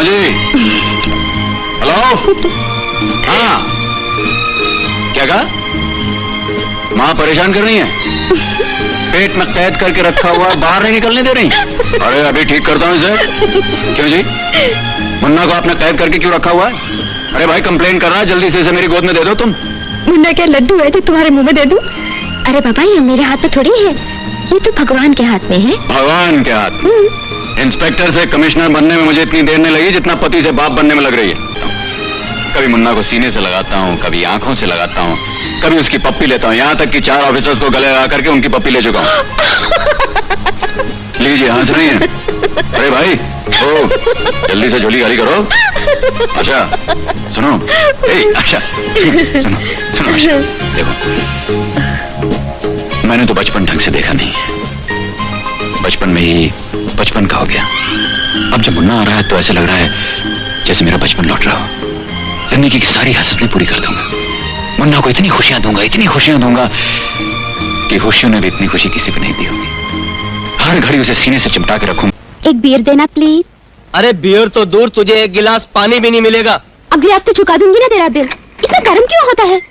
जी। Hello. हाँ, क्या कहा? माँ परेशान कर रही है, पेट में कैद करके रखा हुआ, बाहर नहीं निकलने दे रही। अरे अभी ठीक करता हूँ इसे। क्यों जी? मुन्ना को आपने कैद करके क्यों रखा हुआ है? अरे भाई कंप्लेन कर रहा है, जल्दी से इसे मेरी गोद में दे दो तुम। मुन्ना क्या लड्डू है जो तुम्हारे मुंह में दे दूं? अरे बाबा, ये मेरे हाथ में थोड़ी है, ये तो भगवान के हाथ में है। भगवान के हाथ में? इंस्पेक्टर से कमिश्नर बनने में मुझे इतनी देर नहीं लगी जितना पति से बाप बनने में लग रही है। कभी मुन्ना को सीने से लगाता हूँ, कभी आंखों से लगाता हूँ, कभी उसकी पप्पी लेता हूँ, यहाँ तक कि 4 ऑफिसर्स को गले लगा करके उनकी पप्पी ले चुका हूँ। लीजिए, हंस रही हैं। अरे भाई, ओ, जल्दी से झोली खाली करो। अच्छा सुनो, अच्छा सुनो सुनो आशा, देखो मैंने तो बचपन ढंग से देखा नहीं है, बचपन में ही बचपन का हो गया। अब जब मुन्ना आ रहा है तो ऐसे लग रहा है जैसे मेरा बचपन लौट रहा हो। जिंदगी की सारी हसरतें पूरी कर दूंगा, मुन्ना को इतनी खुशियां दूंगा कि खुशियों ने भी इतनी खुशी किसी को नहीं दी होगी। हर घड़ी उसे सीने से चिपटा के रखूंगा। एक बियर देना प्लीज। अरे बियर तो दूर, तुझे एक गिलास पानी भी नहीं मिलेगा। अगले हफ्ते चुका दूंगी ना तेरा बिल। इतना गर्म क्यों होता है?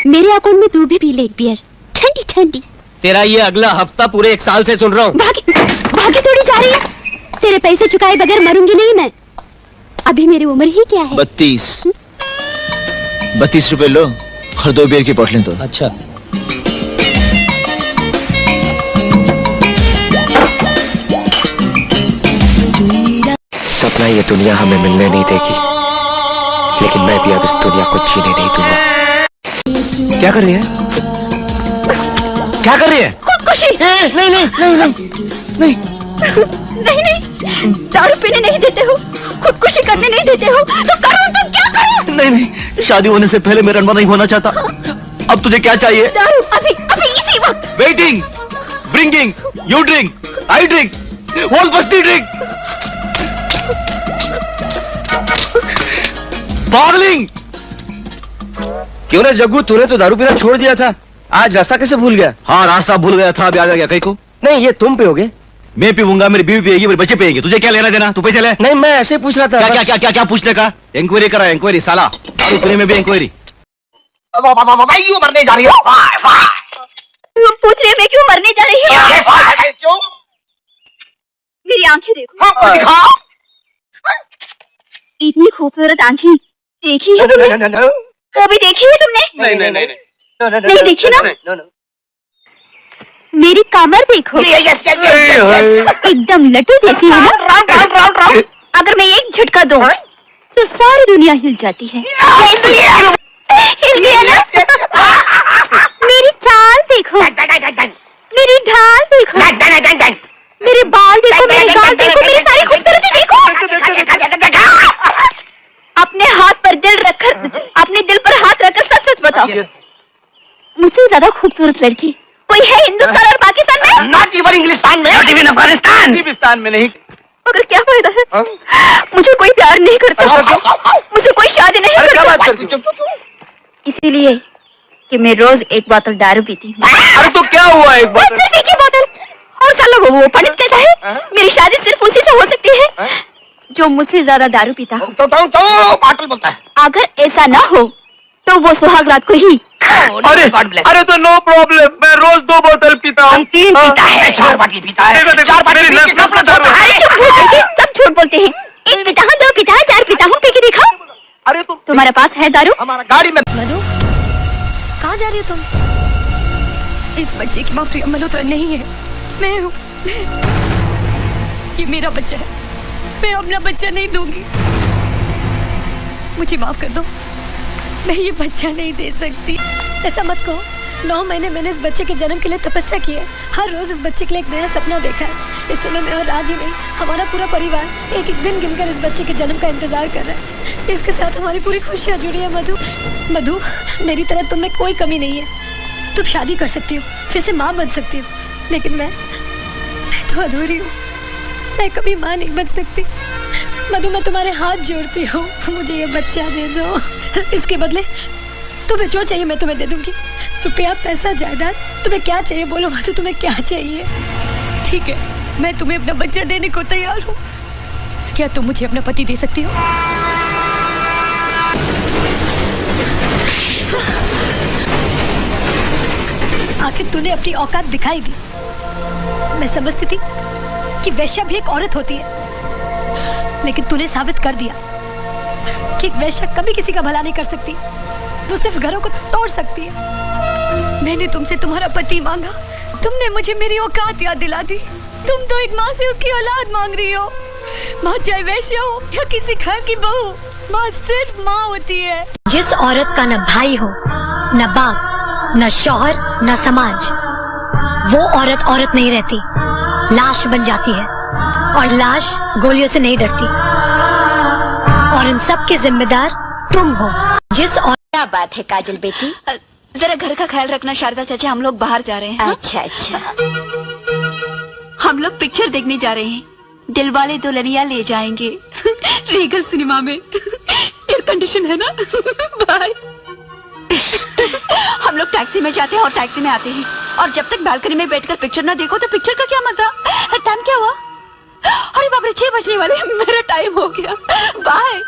मेरे अकाउंट में तू भी पी ले एक बियर, ठंडी ठंडी। तेरा ये अगला हफ्ता पूरे 1 साल से सुन रहा हूँ। भागी थोड़ी जा रही है, तेरे पैसे चुकाए बगैर मरूंगी नहीं मैं। अभी मेरी उम्र ही क्या है? 32 रुपए लो और 2 बियर की बोतलें दो। अच्छा। सपना ये दुनिया हमें मिलने नहीं देगी, लेकिन मैं भी अब इस दुनिया को जीने नहीं दूंगा। क्या कर रही है? क्या कर रही है? खुदकुशी। नहीं नहीं नहीं नहीं नहीं नहीं नहीं, दारू पीने नहीं देते हो, खुदकुशी करने नहीं देते हो, तो करो तो क्या करो? नहीं नहीं, शादी होने से पहले मैं रनवा नहीं होना चाहता। अब तुझे क्या चाहिए? दारू, अभी अभी इसी वक्त। Waiting, bringing, you drink, I drink, whole basti drink. पागलिंग। क्यों रे जग्गू, तूने तो दारू पीना छोड़ दिया था, आज रास्ता कैसे भूल गया? हाँ रास्ता भूल गया था, अभी आ गया कहीं को। नहीं, ये तुम पियोगे। मैं पीऊंगा, मेरी बीवी पिएगी, मेरे बच्चे पिएंगे, तुझे क्या लेना देना? तू पैसे ले। नहीं, मैं ऐसे पूछ रहा था। क्या क्या क्या क्या क्या पूछने का? इंक्वायरी करा, इंक्वायरी साला, दारू पीने में भी इंक्वायरी। क्यों मरने जा रही हो? तुम पूछ रहे मैं क्यों मरने जा रही हूँ? क्यों? मेरी आंखें देखो। दिखा। इतनी खूबसूरत आंखें देखी है तुमने? कभी देखी है तुमने? नहीं देखी ना? मेरी कमर देखो, एकदम लट्टू जैसी है ना? अगर मैं एक झटका दूं तो सारी दुनिया हिल जाती है। हिल गया ना? मेरी चाल देखो, मेरी ढाल देखो, मेरे बाल देखो, मेरे गाल देखो, मेरी सारी खूबसूरती देखो। अपने हाथ पर दिल रखकर, अपने दिल पर हाथ रखकर सच सच बताओ, मुझसे ज्यादा खूबसूरत लड़की कोई है हिंदुस्तान और पाकिस्तान में? नॉट इवन इंग्लिस्तान में, नॉट इवन अफगानिस्तान में नहीं। मगर क्या फायदा है? मुझे कोई प्यार नहीं करता, मुझे कोई शादी नहीं करता, इसीलिए कि मैं रोज एक बोतल दारू पीती हूँ। अरे तो क्या हुआ एक बोतल? की बोतल? और साला वो पंडित कहता है मेरी शादी सिर्फ उसी से हो सकती है जो मुझसे ज्यादा दारू पीता हो। तो पाटल बोलता है। अगर ऐसा ना हो तो वो सुहाग रात को ही। अरे तो नो प्रॉब्लम, मैं रोज 2 बोतल पीता हूँ। 3 पीता है, 4 बाटी पीता है, 4 बाटी सब झूठ बोलते हैं। 1 पीता हूँ, 2 पीता हूँ, 4 पीता हूँ, पी के दिखाओ। अरे तो तुम्हारे पास है दारू? हमारा गाड़ी में। मधु, कहाँ जा रही हो तुम? इस बच्चे की माँ प्रिया मल्होत्रा नहीं है, मैं हूँ। ये मेरा बच्चा है, मैं अपना बच्चा नहीं दूंगी। मुझे माफ कर दो, मैं ये बच्चा नहीं दे सकती। ऐसा मत कहो। 9 महीने मैंने इस बच्चे के जन्म के लिए तपस्या की है, हर रोज इस बच्चे के लिए एक नया सपना देखा है। इस समय मैं और राज ही नहीं, हमारा पूरा परिवार एक एक दिन गिनकर इस बच्चे के जन्म का इंतजार कर रहा है। इसके साथ हमारी पूरी खुशियाँ जुड़ी है। मधु, मधु, मेरी तरह तुम में कोई कमी नहीं है। तुम शादी कर सकती हो, फिर से माँ बन सकती हो, लेकिन मैं तो अधूरी हूँ। मैं कभी माँ नहीं बन सकती। मधु, मैं तुम्हारे हाथ जोड़ती हूँ, मुझे ये बच्चा दे दो। इसके बदले तुम्हें जो चाहिए मैं तुम्हें दे दूंगी। रुपया, पैसा, जायदाद, तुम्हें क्या चाहिए बोलो मधु, तुम्हें क्या चाहिए? ठीक है, मैं तुम्हें अपना बच्चा देने को तैयार हूँ, क्या तुम मुझे अपना पति दे सकती हो? आखिर तूने अपनी औकात दिखाई दी। मैं समझती थी कि वैश्या भी एक औरत होती है, लेकिन तूने साबित कर दिया कि एक वैश्या कभी किसी का भला नहीं कर सकती, वो सिर्फ घरों को तोड़ सकती है। मैंने तुमसे तुम्हारा पति मांगा, तुमने मुझे मेरी औकात याद दिला दी। तुम तो एक माँ से उसकी औलाद मांग रही हो। माँ चाहे वैश्या हो या किसी घर की बहू, माँ सिर्फ माँ होती है। जिस औरत का न भाई हो, न बाप, न शौहर, न समाज, वो औरत औरत नहीं रहती, लाश बन जाती है। और लाश गोलियों से नहीं डरती। और इन सब के जिम्मेदार तुम हो। जिस और क्या बात है काजल बेटी? जरा घर का ख्याल रखना शारदा चाचा, हम लोग बाहर जा रहे हैं। अच्छा अच्छा। हम लोग पिक्चर देखने जा रहे हैं, दिलवाले दुल्हनिया ले जाएंगे। रीगल सिनेमा में। एयर कंडीशन है ना? बाय। हम लोग टैक्सी में जाते हैं और टैक्सी में आते हैं, और जब तक बालकनी में बैठकर पिक्चर ना देखो तो पिक्चर का क्या मजा? टाइम क्या हुआ? अरे बाप रे, 6 बजने वाले, मेरा टाइम हो गया। बाय।